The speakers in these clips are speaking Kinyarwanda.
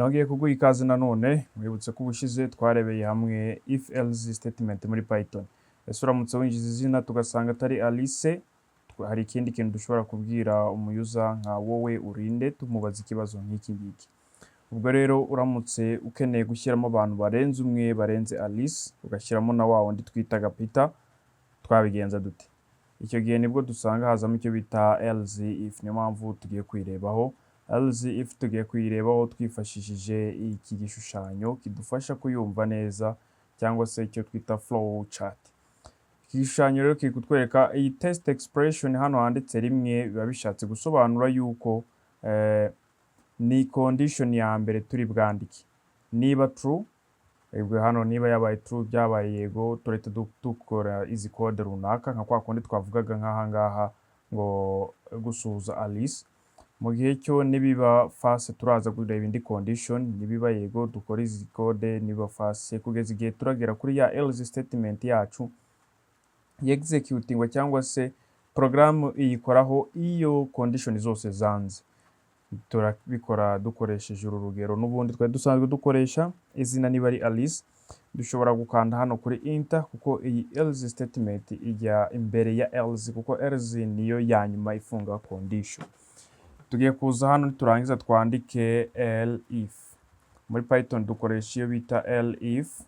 Nongeye kuguha ikaze nanone, mwibutse ko ubushize twarebeye hamwe if else statement muri Python. Ese uramutse winjiza izina tugasanga atari Alice, hari ikindi kintu dushobora kubwira umuyuza nka wowe urinde, tumubaza ikibazo nk'iki ngiki. Ubwo rero uramutse ukeneye gushyiramo abantu barenze umwe barenze Alice, ugashyiramo na wa wundi twitaga Peter, twabigenza dute? Icyo gihe nibwo dusanga hazamo icyo bita else if, niyo mpamvu tugiye kuyirebaho. Else if tugiye kuyirebaho twifashishije iki gishushanyo kidufasha kuyumva neza, cyangwa se icyo twita flow chart. Iki gishushanyo rero kiri kutwereka iyi test expression hano handitse rimwe, biba bishatse gusobanura yuko ni condition ya mbere turi bwandike. Niba true, hano niba yabaye true byabaye yego, turahita dukora izi code runaka nka kwa kundi twavugaga nk'aha ngaha ngo gusuhuza Alice. Mu gihe cyo nibiba false turaza kureba indi condition, nibiba yego dukora izi code, niba false kugeza igihe turagera kuri ya else statement yacu executingwa, cyangwa se program iyikoraho iyo condition zose zanze. Turabikora dukoresheje uru rugero n'ubundi twari dusanzwe dukoresha. Izina niba ari Alice, dushobora gukanda hano kuri enter kuko iyi else statement ijya imbere ya else, kuko else niyo ya nyuma ifunga condition. Tugiye kuza hano turangiza twandike ELIF. Muri Python dukoresha iyo bita ELIF,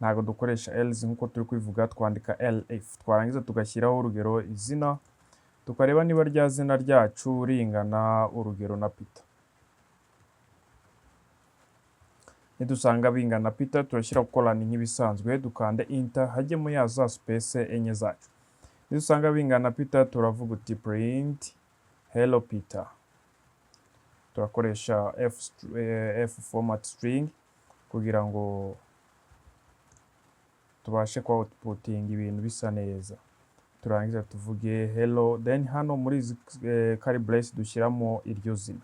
ntabwo dukoresha else nkuko turi kwivuga, twandika ELIF. Twarangiza tugashyiraho urugero izina, tukareba niba rya zina ryacu ringana urugero na Peter. Nidusanga bingana Peter, turashyira colon nk'ibisanzwe, dukande enter, hajyemo ya za space enye zacu. Nidusanga bingana Peter, turavuga uti print hello Peter. Turakoresha f format string kugira ngo tubashe kwa outputting ibintu bisa neza. Turangiza tuvuge hello, then hano muri curly brace dushyiramo iryo zina.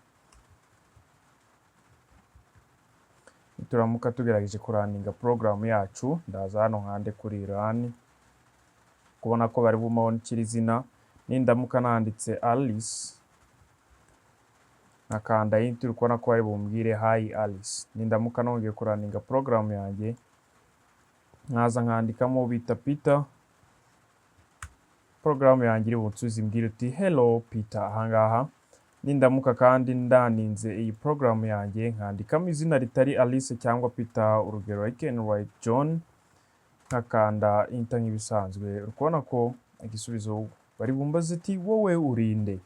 Turamuka tugerageje kuraninga program yacu, ndaza hano nkande kuri run, kubona ko bari bumaho kiri zina. Nindamuka nanditse Alice, nakanda enter, ukubona ko bari bumbwire hi Alice. Nindamuka nongeye kuraninga program yanjye, nkaza nkandikamo bita Peter, program yanjye iri bunsubize imbwira uti hello Peter ahangaha. Nindamuka kandi ndaninze iyi program yanjye, nkandikamo izina ritari Alice cyangwa Peter, urugero I can write John, nkakanda enter nk'ibisanzwe. Ukubona ko igisubizo bari bumbaze ati wowe urinde.